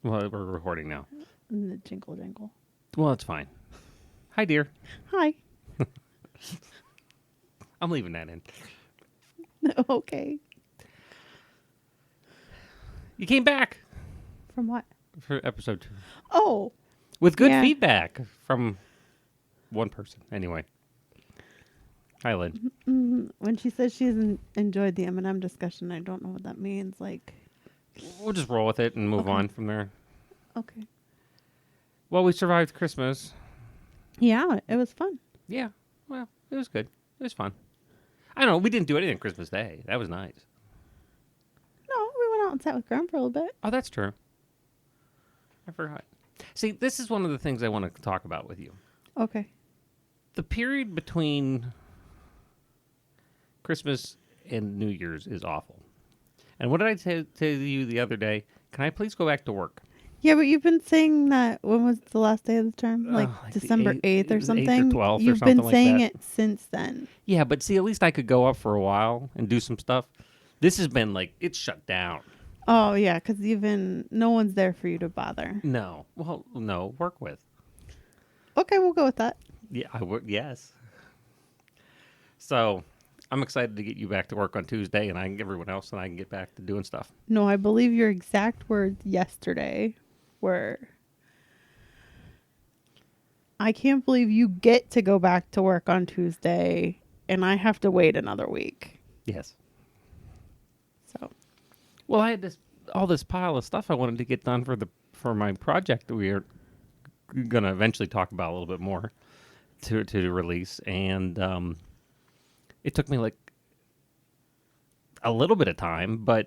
Well, we're recording now. And the jingle jangle. Well, it's fine. Hi, dear. Hi. I'm leaving that in. Okay. You came back From what? for episode 2 Oh. with good Yeah. feedback from one person. Anyway. Hi, Lynn. When she says she's enjoyed the M&M discussion, I don't know what that means. Like, We'll just roll with it and move Okay. on from there. okay. Well, we survived Christmas. Yeah, it was fun. Yeah. Well, it was good. It was fun. I don't know. We didn't do anything Christmas Day. That was nice. No, we went out and sat with Graham for a little bit. Oh, that's true. I forgot. See, this is one of the things I want to talk about with you. Okay. The period between Christmas and New Year's is awful. And what did I tell you the other day? Can I please go back to work? Yeah, but you've been saying that, when was the last day of the term? Like the December 8th or 8th or something? 12th or You've something been like saying that. it since then. Yeah, but see, at least I could go up for a while and do some stuff. This has been like, it's shut down. Oh, yeah, because no one's there for you to bother. No. Well, no, work with. Okay, we'll go with that. Yeah, I would. Yes. So I'm excited to get you back to work on Tuesday, and I can get everyone else, and I can get back to doing stuff. No, I believe your exact words yesterday were, I can't believe you get to go back to work on Tuesday and I have to wait another week. Yes. So, Well, I had all this pile of stuff I wanted to get done for my project that we are going to eventually talk about a little bit more to release, and it took me like a little bit of time, but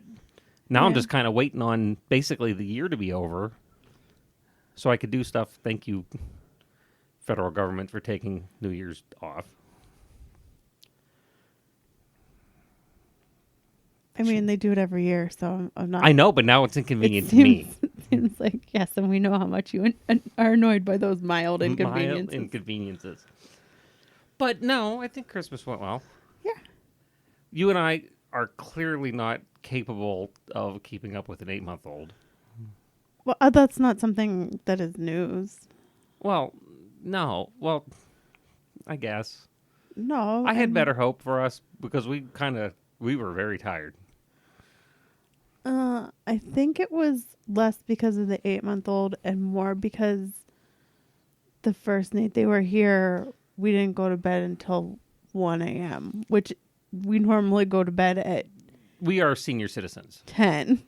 now I'm Yeah. just kind of waiting on basically the year to be over so I could do stuff. Thank you, federal government, for taking New Year's off. I mean, they do it every year, so I'm not. I know, but now it's inconvenient to seems, me. It seems like, yes, and we know how much you are annoyed by those mild inconveniences. Mild inconveniences. But no, I think Christmas went well. Yeah. You and I are clearly not capable of keeping up with an 8-month-old. Well, that's not something that is news. Well, no. Well, I guess. No. I had better hope for us because we were very tired. I think it was less because of the 8-month-old and more because the first night they were here, we didn't go to bed until 1 a.m., which we normally go to bed at We are senior citizens 10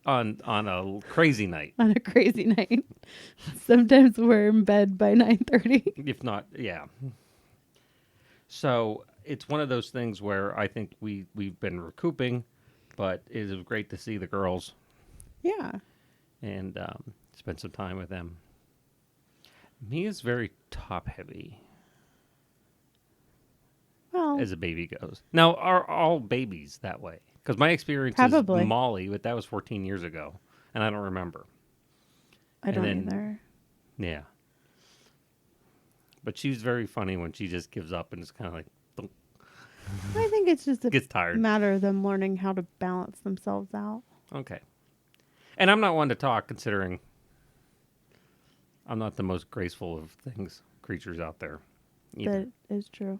on a crazy night. on a crazy night. Sometimes we're in bed by 9:30. If not, yeah. So it's one of those things where I think we've been recouping, but it is great to see the girls Yeah. and spend some time with them. Mia's very top heavy Well, as a baby goes. Now, are all babies that way? Because my experience Probably. is Molly, but that was 14 years ago, and I don't remember. I and don't then- either. Yeah. But she's very funny when she just gives up and is kind of like, thunk, I think it's just a gets tired. matter of them learning how to balance themselves out. Okay. And I'm not one to talk, considering I'm not the most graceful of creatures out there either. That is true.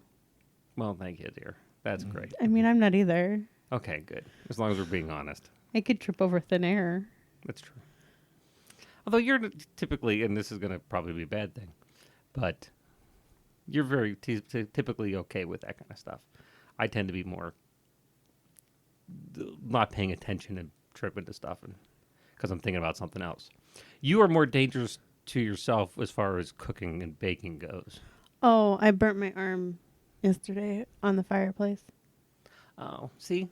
Well, thank you, dear. That's great. I mean, I'm not either. Okay, good. As long as we're being honest. I could trip over thin air. That's true. Although you're typically, and this is going to probably be a bad thing, but you're very typically okay with that kind of stuff. I tend to be more not paying attention and tripping to stuff because I'm thinking about something else. You are more dangerous to yourself as far as cooking and baking goes. Oh, I burnt my arm yesterday on the fireplace. Oh, see?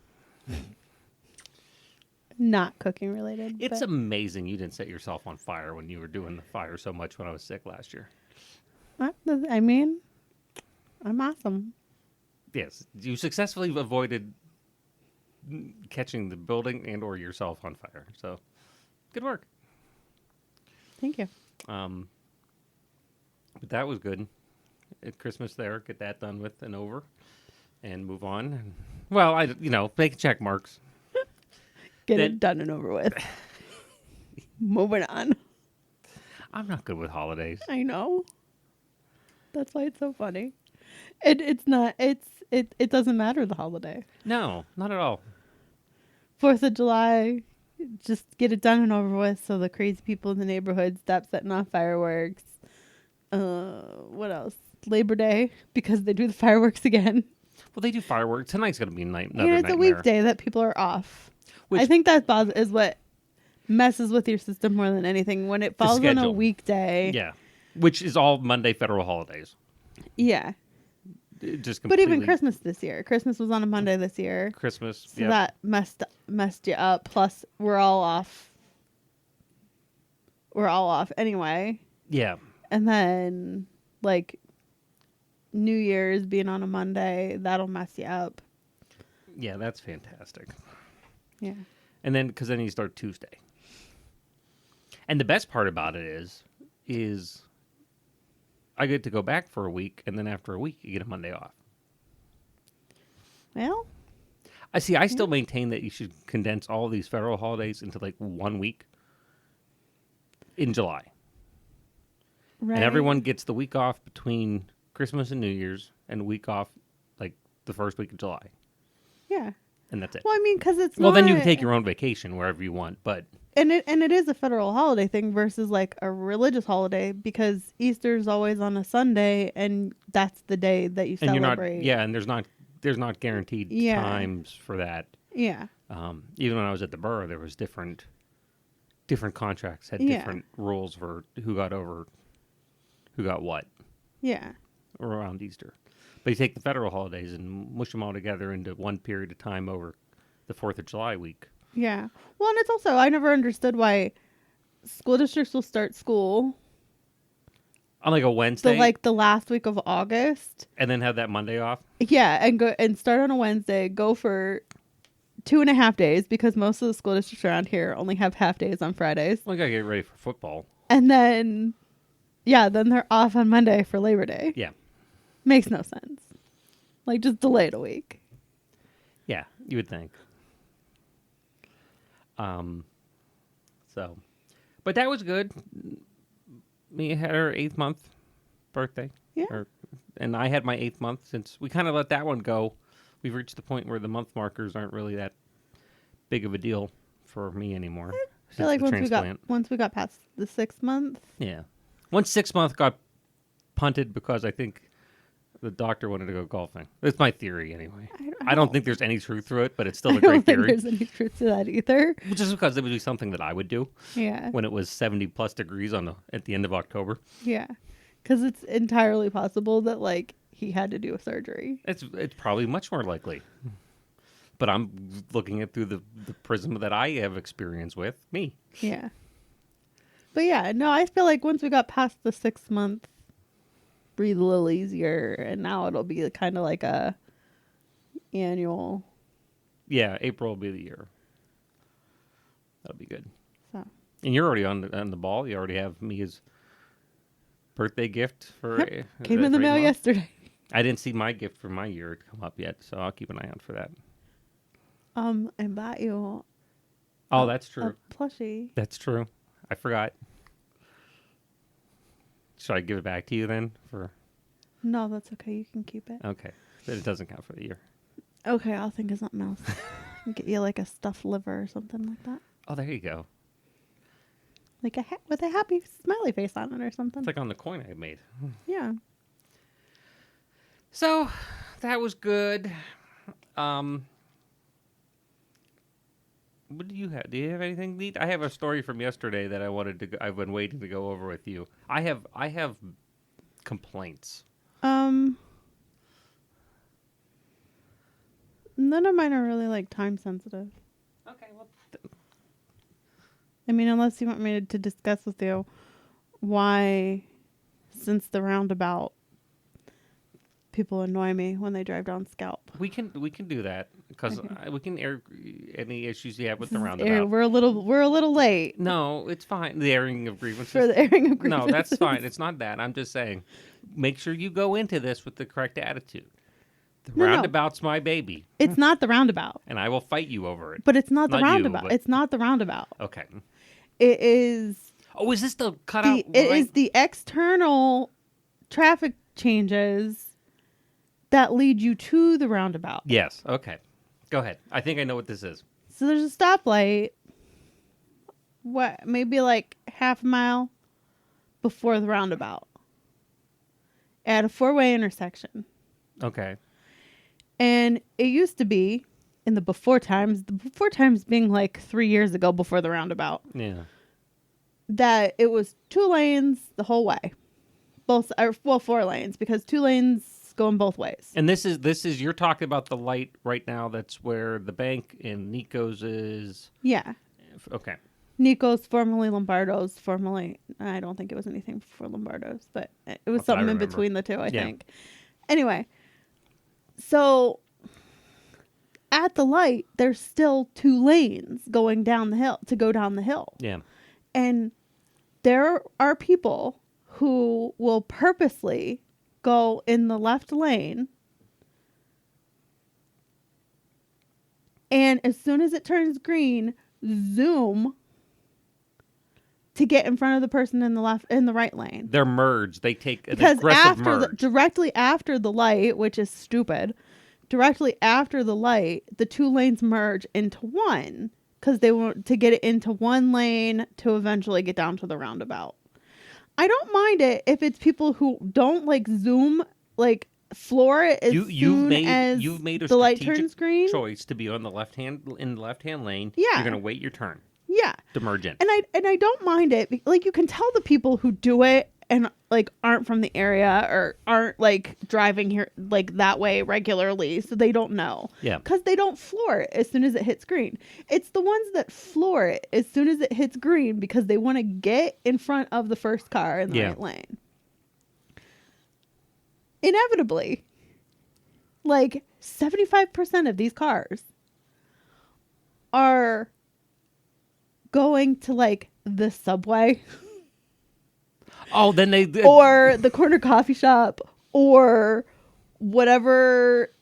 Not cooking related. It's but amazing you didn't set yourself on fire when you were doing the fire so much when I was sick last year. I mean, I'm awesome. Yes, you successfully avoided catching the building and or yourself on fire. So, good work. Thank you. But that was good. At Christmas there, get that done with and over, and move on. Well, make check marks. Get That- it done and over with. Moving on. I'm not good with holidays. I know. That's why it's so funny. It's not. It doesn't matter the holiday. No, not at all. 4th of July, just get it done and over with. So the crazy people in the neighborhood stop setting off fireworks. What else? Labor Day, because they do the fireworks again. Well, they do fireworks. Tonight's going to be another And nightmare. it's a weekday that people are off. Which- I think that is what messes with your system more than anything. When it falls on a schedule. weekday. Yeah. Which is all Monday federal holidays. Yeah. It just But completely, even Christmas this year. Christmas was on a Monday this year. Christmas. So Yep. that messed you up. Plus, we're all off. We're all off anyway. Yeah. And then, like, New Year's being on a Monday, that'll mess you up. Yeah, that's fantastic. Yeah. And then, because then you start Tuesday. And the best part about it is I get to go back for a week, and then after a week, you get a Monday off. Well, I see. I still maintain that you should condense all these federal holidays into like 1 week in July. right. And everyone gets the week off between Christmas and New Year's, and a week off like the first week of July. Yeah. And that's it. Well, I mean, because it's Well, then you not- can take your own vacation wherever you want, but and it is a federal holiday thing versus like a religious holiday, because Easter's always on a Sunday and that's the day that you and you're not celebrate. and there's not guaranteed Yeah. times for that. Yeah. Even when I was at the borough, there was different contracts had Yeah. different rules for who got what Yeah. around Easter. But you take the federal holidays and mush them all together into one period of time over the 4th of July week. Yeah. Well, and it's also, I never understood why school districts will start school On like a Wednesday, the last week of August. and then have that Monday off. Yeah, and go and start on a Wednesday, go for 2.5 days, because most of the school districts around here only have half days on Fridays. Well, I gotta get ready for football. And then then they're off on Monday for Labor Day. Yeah, Makes no sense. Like, just delay it a week. yeah, you would think. So, but that was good. We had our 8th month birthday. Yeah. And I had my 8th month. Since we kind of let that one go, we've reached the point where the month markers aren't really that big of a deal for me anymore. I feel like once we got past the 6th month. Yeah. Once 6th month got punted because I think the doctor wanted to go golfing. That's my theory anyway. I don't think there's any truth to it, but it's still a I great don't think theory. there's any truth to that either. Just because it would be something that I would do Yeah. when it was 70 plus degrees at the end of October. Yeah. Because it's entirely possible that, like, he had to do a surgery. It's probably much more likely. But I'm looking at through the prism that I have experience with me. Yeah. But yeah, no, I feel like once we got past the 6th month, breathe a little easier, and now it'll be kind of like a annual. Yeah, April will be the year. That'll be good. So And you're already on the ball. You already have Mia's birthday gift for came in the for mail 8 months. yesterday. I didn't see my gift for my year come up yet, so I'll keep an eye out for that. I bought you Oh, that's true. a plushie. That's true. I forgot. Should I give it back to you then? No, that's okay. You can keep it. Okay, but it doesn't count for the year. Okay, I'll think of something else. Get you like a stuffed liver or something like that. Oh, there you go. Like a with a happy smiley face on it or something. It's like on the coin I made. Yeah. So that was good. What do you have? Do you have anything neat? I have a story from yesterday that I've been waiting to go over with you. I have complaints. None of mine are really like time sensitive. Okay, well, I mean, unless you want me to discuss with you why, since the roundabout, people annoy me when they drive down Scalp. we can do that because Okay. we can air any issues you have with the This is roundabout. We're a little late No, it's fine. The airing of grievances. for the airing of No, grievances. that's fine. It's not that. I'm just saying, make sure you go into this with the correct attitude. The No. roundabout's my baby, It's not the roundabout, and I will fight you over it. but it's not the Not you, roundabout. but- It's not the roundabout. Okay. It is Oh, is this the cutout it line? is the external traffic changes that lead you to the roundabout. Yes. Okay. Go ahead. I think I know what this is. So there's a stoplight. What, maybe like half a mile before the roundabout at a 4-way intersection. Okay. And it used to be in the before times being like 3 years ago before the roundabout, Yeah. that it was 2 lanes the whole way. Both are, well, 4 lanes because 2 lanes going both ways. And this is you're talking about the light right now. That's where the bank in Nico's is. Yeah. Okay. Nico's, formerly Lombardo's, I don't think it was anything before Lombardo's, but it was That's what I something in remember. between the two, I Yeah. think. Anyway, so at the light, there's still 2 lanes going down the hill to go down the hill. Yeah. And there are people who will purposely go in the left lane. And as soon as it turns green, zoom to get in front of the person in the right lane. They're merged. They take an Because aggressive merge. directly after the light, which is stupid, directly after the light, the 2 lanes merge into one because they want to get it into one lane to eventually get down to the roundabout. I don't mind it if it's people who don't like zoom, like floor it as soon as you've made a the light strategic turns green. choice to be on the left hand lane. Yeah. You're gonna wait your turn Yeah. to merge in. And I don't mind it. Like, you can tell the people who do it and like aren't from the area or aren't like driving here like that way regularly, so they don't know. Yeah. Because they don't floor it as soon as it hits green. It's the ones that floor it as soon as it hits green because they want to get in front of the first car in the right lane. Inevitably, like 75% of these cars are going to like the Subway Oh, then they or the corner coffee shop or whatever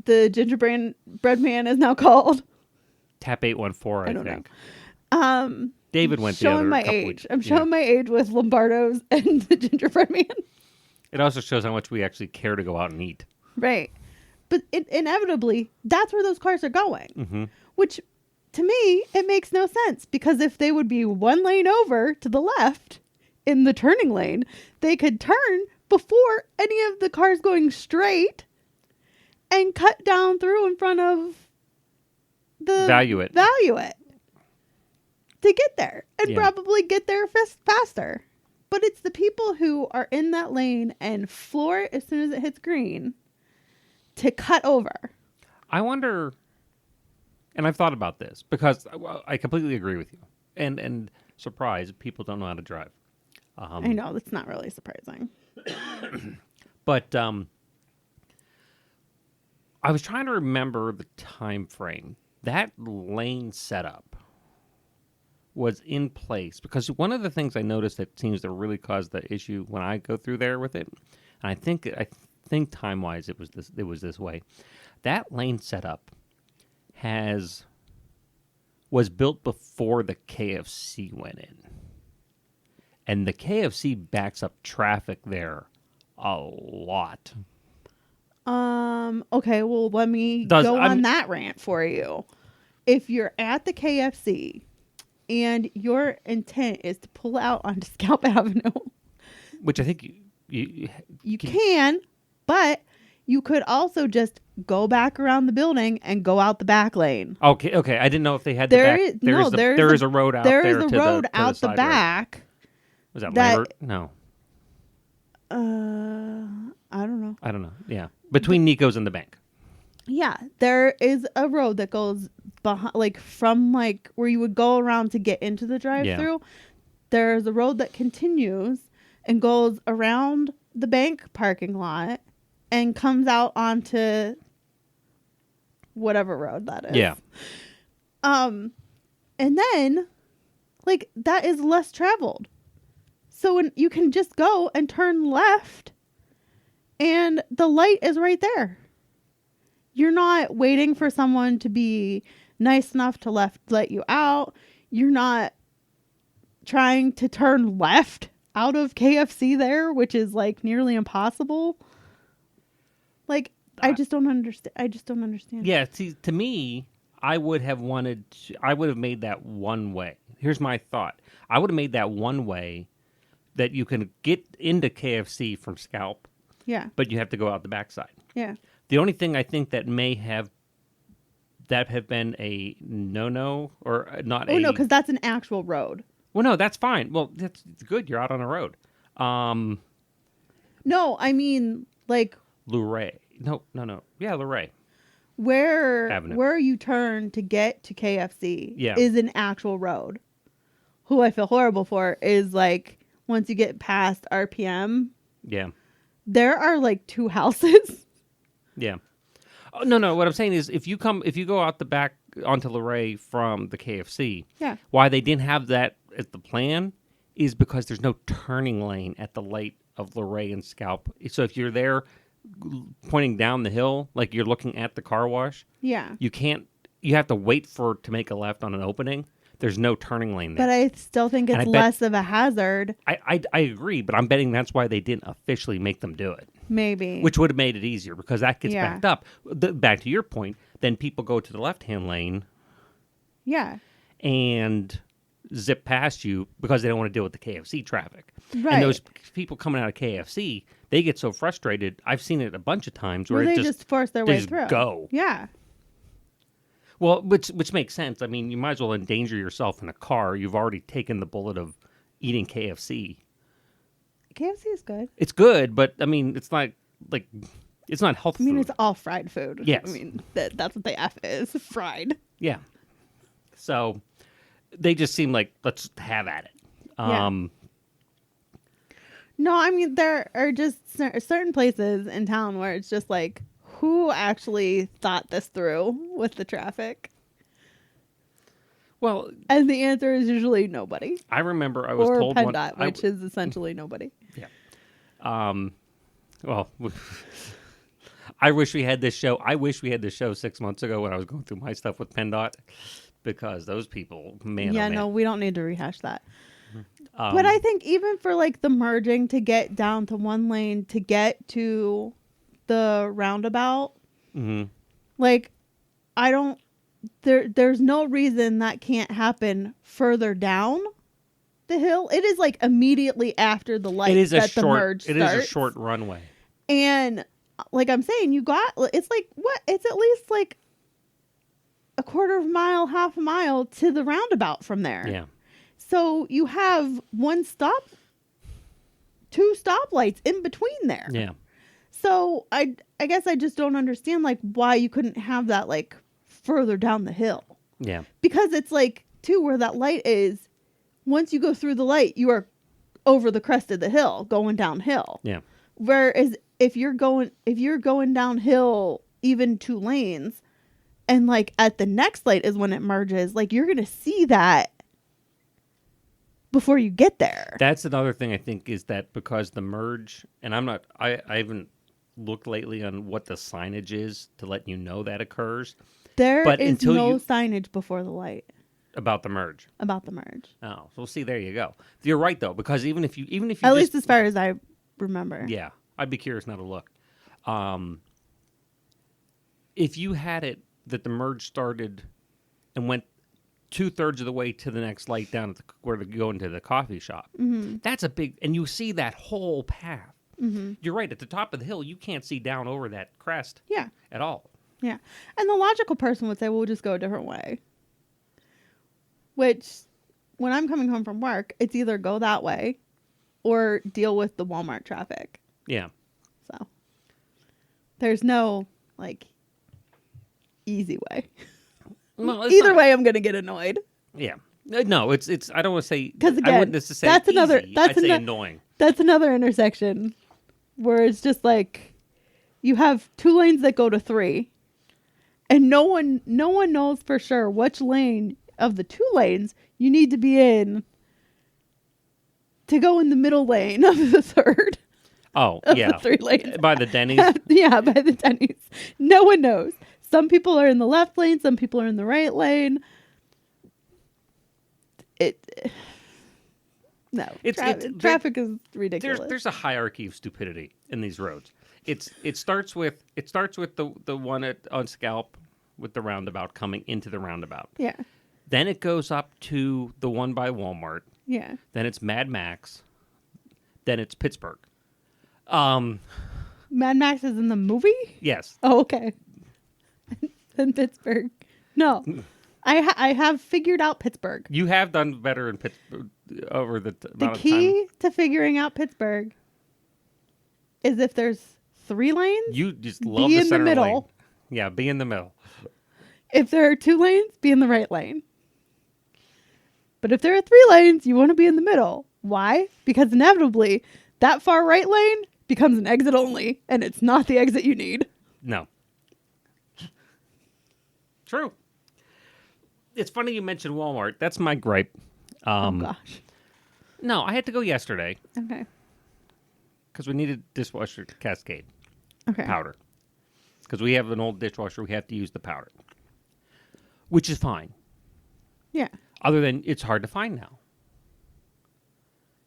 the gingerbread bread man is now called. Tap 814. I don't think. know. David went the Showing other my couple age. weeks. I'm showing my age with Lombardo's and the gingerbread man. It also shows how much we actually care to go out and eat. Right. But inevitably, that's where those cars are going. Mm-hmm. Which, to me, it makes no sense. Because if they would be 1 lane over to the left in the turning lane, they could turn before any of the cars going straight and cut down through in front of the Value it to get there and Yeah. probably get there faster. But it's the people who are in that lane and floor it as soon as it hits green to cut over. I wonder, and I've thought about this because I completely agree with you. And surprise, people don't know how to drive. I know, that's not really surprising. But I was trying to remember the time frame. That lane setup was in place because one of the things I noticed that seems to really cause the issue when I go through there with it, and I think time wise it was this way. That lane setup was built before the KFC went in. And the KFC backs up traffic there a lot. Okay, well, let me go on that rant for you. If you're at the KFC and your intent is to pull out onto Scalp Avenue, which I think you can, but you could also just go back around the building and go out the back lane. Okay. I didn't know if they had there the back. There is a road out there. There is a road out the side, back. Right? Was that Lambert? No. I don't know. Yeah. Between Nico's and the bank. Yeah, there is a road that goes behind, like from like where you would go around to get into the drive-through. Yeah. There's a road that continues and goes around the bank parking lot and comes out onto whatever road that is. Yeah. And then like that is less traveled. So when you can just go and turn left and the light is right there. You're not waiting for someone to be nice enough to let you out. You're not trying to turn left out of KFC there, which is like nearly impossible. Like, I just don't understand. I just don't understand. Yeah, see, to me, I would have made that one way. Here's my thought. I would have made that one way that you can get into KFC from Scalp, Yeah. but you have to go out the backside. Yeah. The only thing I think that may have been a no or not Oh, no, because that's an actual road. Well, no, that's fine. Well, that's good. You're out on a road. No, I mean, like, Luray. No. Yeah, Luray. Avenue. where you turn to get to KFC Yeah. is an actual road. Who I feel horrible for is like once you get past RPM, Yeah. there are like 2 houses. Yeah. Oh, no. What I'm saying is, if you go out the back onto Luray from the KFC, Yeah. why they didn't have that as the plan is because there's no turning lane at the light of Luray and Scalp. So if you're there pointing down the hill, like you're looking at the car wash, Yeah. you have to wait to make a left on an opening. There's no turning lane there. But I still think And it's I bet- less of a hazard. I agree, but I'm betting that's why they didn't officially make them do it, Maybe. which would have made it easier because that gets Yeah. backed up. Back to your point, then people go to the left-hand lane Yeah. and zip past you because they don't want to deal with the KFC traffic. Right. And those people coming out of KFC, they get so frustrated. I've seen it a bunch of times where Well, it they just force their they way just through. go. Yeah. Well, which makes sense. I mean, you might as well endanger yourself in a car. You've already taken the bullet of eating KFC. KFC is good. It's good, but I mean, it's not like it's not health I mean, food. it's all fried food. Yes. I mean, that's what the F is. Fried. Yeah. So they just seem like let's have at it. Yeah. No, I mean, there are just certain places in town where it's just like, who actually thought this through with the traffic? Well, And the answer is usually nobody. I remember I was Or told PennDOT, one. which is essentially nobody. Well, I wish we had this show. I wish we had this show 6 months ago when I was going through my stuff with PennDOT, because those people, man, Yeah, oh, man. no, we don't need to rehash that. But I think even for like the merging to get down to one lane to get to the roundabout, mhm. like there's no reason that can't happen further down the hill. It is like immediately after the light It is a that the merge short. It starts. is a short runway. And like I'm saying, it's like what? It's at least like a quarter of a mile, half a mile to the roundabout from there. Yeah. So you have two stoplights in between there. Yeah. So I guess I just don't understand like why you couldn't have that like further down the hill. Yeah. Because it's like too where that light is, once you go through the light, you are over the crest of the hill going downhill. Yeah. Whereas if you're going downhill even 2 lanes and like at the next light is when it merges, like you're going to see that before you get there. That's another thing I think is that because the merge, and I haven't looked lately on what the signage is to let you know that occurs There But is until no you- signage before the light about the merge. about the merge. Oh, so see, there you go. You're right though, because even if you At just, least as far as I remember. yeah, I'd be curious now to look. If you had it that the merge started and went 2/3 of the way to the next light down at where to go into the coffee shop, that's a big, and you see that whole path. You're right. At the top of the hill, you can't see down over that crest Yeah. at all. Yeah. And the logical person would say, well, we'll just go a different way. Which, when I'm coming home from work, it's either go that way or deal with the Walmart traffic. Yeah. So, there's no, like, easy way. Well, it's Either not- way, I'm going to get annoyed. Yeah. No, it's. I don't want to say. 'Cause I again, wouldn't necessarily say that's another- easy. that's I'd say ano- annoying. That's another intersection where it's just like, you have 2 lanes that go to 3. And no one knows for sure which lane of the 2 lanes you need to be in to go in the middle lane of the 3rd Oh, of yeah. the 3 lanes. By the Denny's. Yeah, by the Denny's. No one knows. Some people are in the left lane, some people are in the right lane. No, It's traffic is ridiculous. there's a hierarchy of stupidity in these roads. It starts with the one on Scalp with the roundabout coming into the roundabout. Yeah, Then it goes up to the one by Walmart. yeah. Then it's Mad Max. Then it's Pittsburgh. Mad Max is in the movie? Yes. Oh, okay. In Pittsburgh. No. I have figured out Pittsburgh. You have done better in Pittsburgh over the The amount of key time. to figuring out Pittsburgh is if there's 3 lanes, You just love be the in the center middle. lane. Yeah, be in the middle. If there are 2 lanes, be in the right lane. But if there are 3 lanes, you want to be in the middle. Why? Because inevitably, that far right lane becomes an exit only, and it's not the exit you need. No. True. It's funny you mentioned Walmart. That's my gripe. Oh, gosh. No, I had to go yesterday Okay. because we needed dishwasher Cascade Okay. powder. Because we have an old dishwasher, we have to use the powder, which is fine. Yeah. Other than it's hard to find now.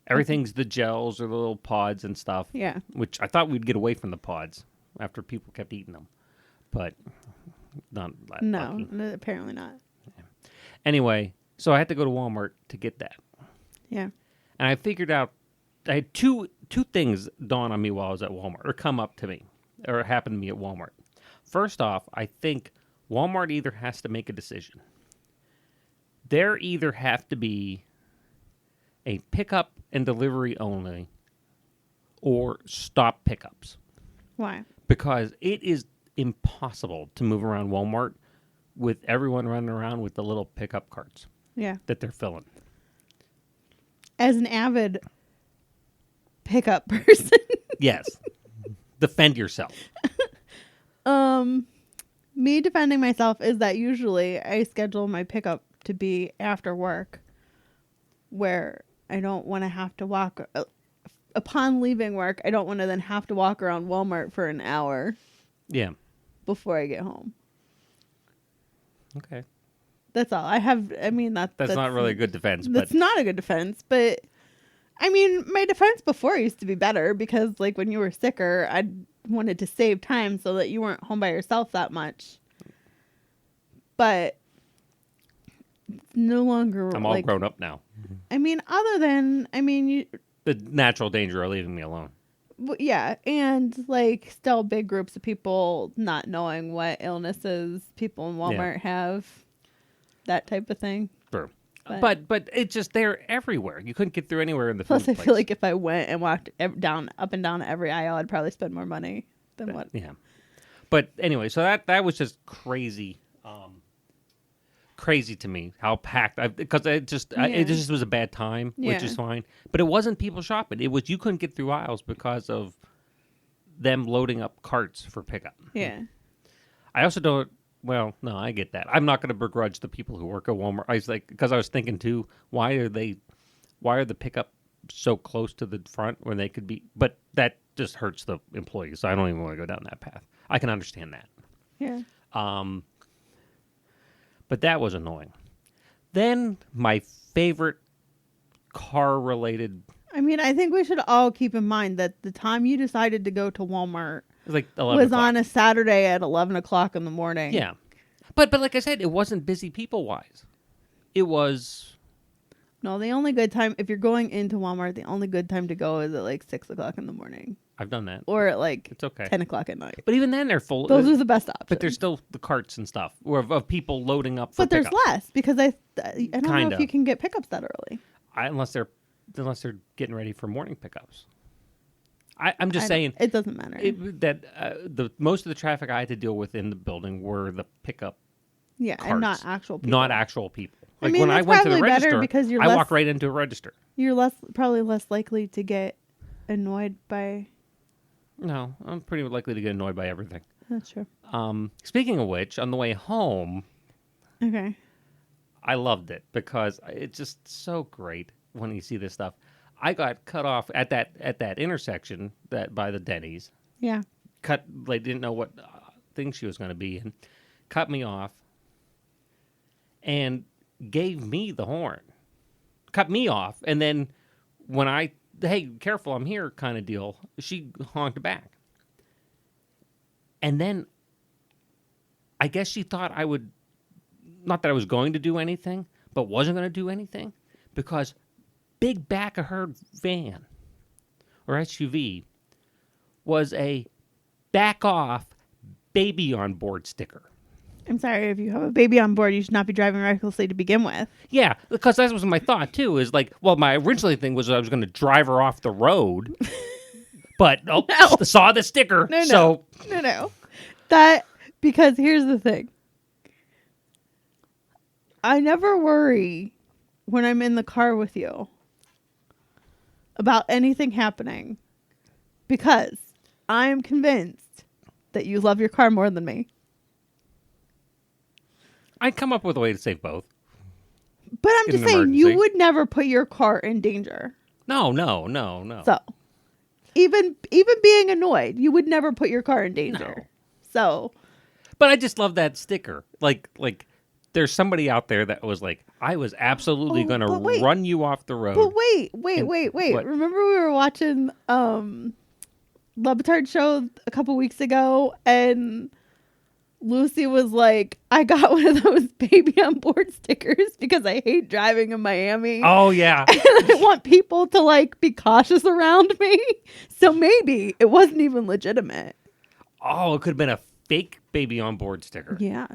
Everything's the gels or the little pods and stuff. Yeah. Which I thought we'd get away from the pods after people kept eating them, but not that lucky. No, apparently not. Anyway, so I had to go to Walmart to get that, Yeah. and I figured out I had two things dawn on me while I was at Walmart, or come up to me, or happen to me at Walmart. First off, I think Walmart either has to make a decision. There either have to be a pickup and delivery only, or stop pickups. Why? Because it is impossible to move around Walmart with everyone running around with the little pickup carts Yeah. that they're filling. As an avid pickup person, Yes. Defend yourself. me defending myself is that usually I schedule my pickup to be after work, where I don't want to have to walk. Upon leaving work, I don't want to then have to walk around Walmart for an hour Yeah. before I get home. Okay. That's all. That's not really a good defense, That's but not a good defense, but I mean, my defense before used to be better because, like, when you were sicker, I wanted to save time so that you weren't home by yourself that much. But it's no longer. I'm all grown up now. I mean, you. The natural danger of leaving me alone. Yeah, and like still big groups of people not knowing what illnesses people in Walmart have, that type of thing. True. But it's just they're everywhere. You couldn't get through anywhere in the food Plus, I place. feel like if I went and walked up and down every aisle, I'd probably spend more money than what. Yeah. But anyway, so that was just crazy. Crazy to me how packed because it just was a bad time, which Yeah. is fine. But it wasn't people shopping. It was you couldn't get through aisles because of them loading up carts for pickup. Yeah. I also don't. Well, no, I get that. I'm not going to begrudge the people who work at Walmart. I was thinking too. Why are the pickup so close to the front when they could be? But that just hurts the employees. So I don't even want to go down that path. I can understand that. Yeah. But that was annoying. Then my favorite car-related. I mean, I think we should all keep in mind that the time you decided to go to Walmart It was like 11 was o'clock. on a Saturday at 11 o'clock in the morning. Yeah. But like I said, it wasn't busy people-wise. It was... No, the only good time, if you're going into Walmart, the only good time to go is at like 6 o'clock in the morning. I've done that. Or at like It's okay. 10 o'clock at night. But even then, they're full. Those are the best options. But there's still the carts and stuff of people loading up for But there's pickup. less because I don't know Kinda. if you can get pickups that early. Unless they're getting ready for morning pickups. I'm just saying It doesn't matter. the most of the traffic I had to deal with in the building were the pickup yeah, carts, and not actual people. not actual people. I Like mean, when I that's went to the probably better register, because you're I less- walked right into a register. You're probably less likely to get annoyed by. No, I'm pretty likely to get annoyed by everything. That's true. Speaking of which, on the way home, Okay. I loved it because it's just so great when you see this stuff. I got cut off at that intersection that by the Denny's. Yeah. They didn't know what thing she was going to be in. Cut me off and gave me the horn. Cut me off and then when I, hey, careful, I'm here kind of deal, she honked back. And then I guess she thought I would, not that I was going to do anything, but wasn't going to do anything, because big back of her van or SUV was a back off baby on board sticker. I'm sorry, if you have a baby on board, you should not be driving recklessly to begin with. Yeah, because that was my thought too. Is like, well, my original thing was I was going to drive her off the road, but No. saw the sticker. No. So No. That, because here's the thing. I never worry when I'm in the car with you about anything happening, because I am convinced that you love your car more than me. I'd come up with a way to save both. But I'm In just an saying, emergency. you would never put your car in danger. No. So, even being annoyed, you would never put your car in danger. No. So, But I just love that sticker. Like there's somebody out there that was like, I was absolutely Oh, going but to wait. run you off the road. but wait. What? Remember we were watching Levitard show a couple weeks ago, and Lucy was like, I got one of those baby on board stickers because I hate driving in Miami. Oh yeah. And I want people to like be cautious around me. So maybe it wasn't even legitimate. Oh, it could have been a fake baby on board sticker. Yeah.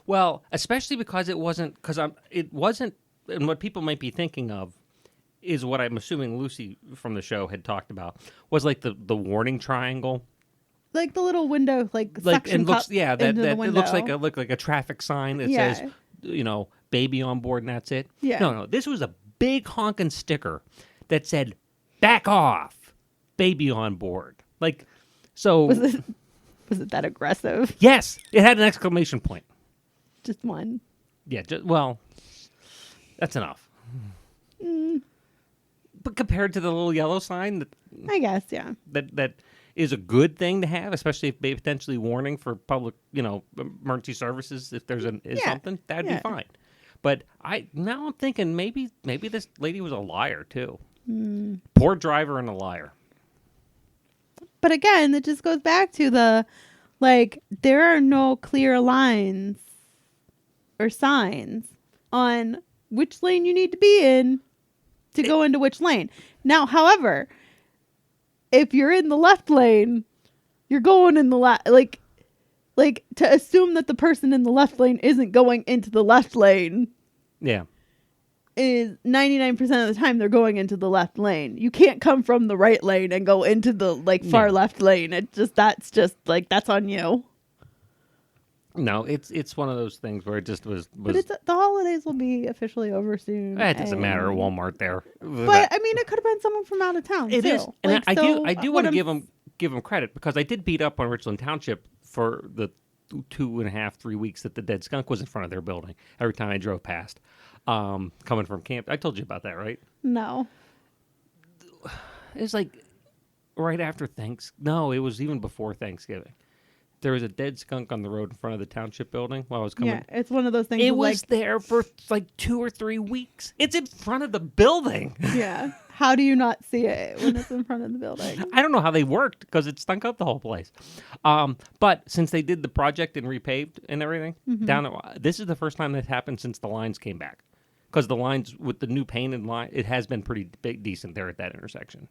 Well, especially because it wasn't, and what people might be thinking of is what I'm assuming Lucy from the show had talked about, was like the warning triangle. Like the little window, like suction and looks, cup yeah, into the it window. looks like a traffic sign that Yeah. says, baby on board, and that's it. Yeah. No, this was a big honking sticker that said, back off, baby on board. Like, so. Was it that aggressive? Yes, it had an exclamation point. Just one. Yeah, well, that's enough. But compared to the little yellow sign I guess, yeah. that is a good thing to have, especially if potentially warning for public, emergency services if there's something, that'd be fine. But now I'm thinking maybe this lady was a liar too. Poor driver and a liar. But again, it just goes back to there are no clear lines or signs on which lane you need to be in to go into which lane. Now, however, if you're in the left lane, you're going in the left. Like to assume that the person in the left lane isn't going into the left lane Yeah. is 99% of the time they're going into the left lane. You can't come from the right lane and go into the far left lane. That's on you. No, it's one of those things where it just was. But the holidays will be officially over soon. It doesn't matter. Walmart there. But I mean, it could have been someone from out of town. It too. is, and I do want to I'm give them credit, because I did beat up on Richland Township for the 2.5-3 weeks that the dead skunk was in front of their building every time I drove past, coming from camp. I told you about that, right? No. It was like right after No, it was even before Thanksgiving. There was a dead skunk on the road in front of the township building while I was coming. Yeah, it's one of those things. It was there for like 2 or 3 weeks. It's in front of the building. Yeah. How do you not see it when it's in front of the building? I don't know how they worked, because it stunk up the whole place. But since they did the project and repaved and everything, this is the first time that's happened since the lines came back. Because the lines with the new painted line, it has been pretty decent there at that intersection.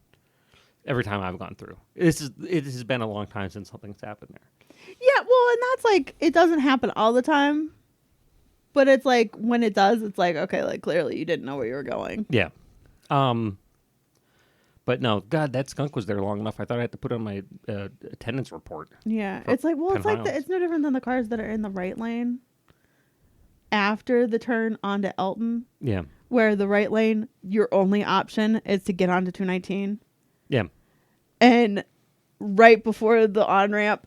Every time I've gone through, it has been a long time since something's happened there. Yeah, well, and that's it doesn't happen all the time, but it's like when it does, it's like, okay, clearly you didn't know where you were going. Yeah. But no, God, that skunk was there long enough. I thought I had to put on my attendance report. Yeah, it's like, well, it's like it's no different than the cars that are in the right lane after the turn onto Elton. Yeah. Where the right lane, your only option is to get onto 219. Yeah. And right before the on-ramp,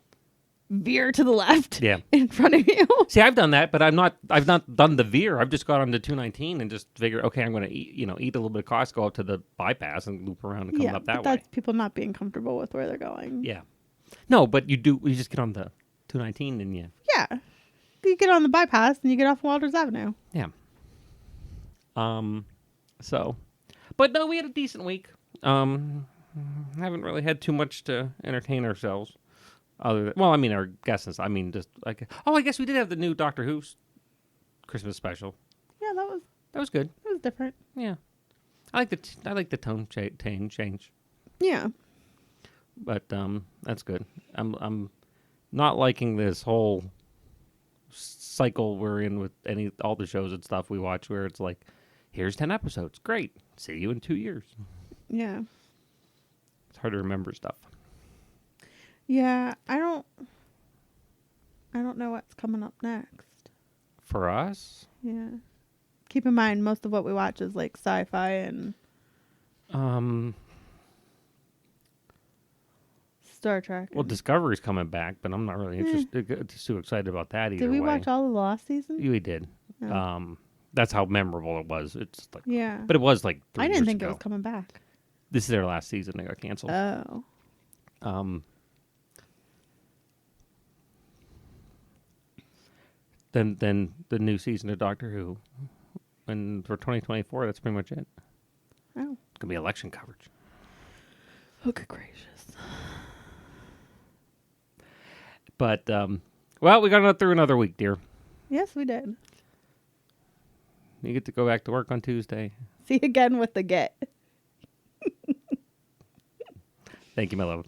veer to the left. Yeah. In front of you. See, I've done that, but I've not done the veer. I've just got onto 219 and just figured, okay, I'm going to eat a little bit of cost, go up to the bypass and loop around and come up that way. That's people not being comfortable with where they're going. Yeah. No, but you just get on the 219 and Yeah. You get on the bypass and you get off Walters Avenue. Yeah. So, But no, we had a decent week. Haven't really had too much to entertain ourselves. Other than, well, I mean, our guests. I mean, just like, oh, I guess we did have the new Doctor Who Christmas special. Yeah, That was good. that was different. Yeah, I like the tone change. Yeah. But that's good. I'm not liking this whole cycle we're in with all the shows and stuff we watch, where it's like, here's 10 episodes, great, see you in 2 years. Yeah. It's hard to remember stuff. Yeah, I don't know what's coming up next. For us, Yeah. Keep in mind, most of what we watch is like sci-fi and Star Trek. well, Discovery's coming back, but I'm not really too excited about that either. Did we way. watch all the Lost seasons? We did. Oh. That's how memorable it was. It's like, Yeah. but it was like 3 I years didn't think ago. it was coming back. This is their last season. They got canceled. Oh. Then the new season of Doctor Who, and for 2024, that's pretty much it. Oh. It's gonna be election coverage. Oh, good gracious. But well, we got through another week, dear. Yes, we did. You get to go back to work on Tuesday. See you again with the get. Thank you, my love.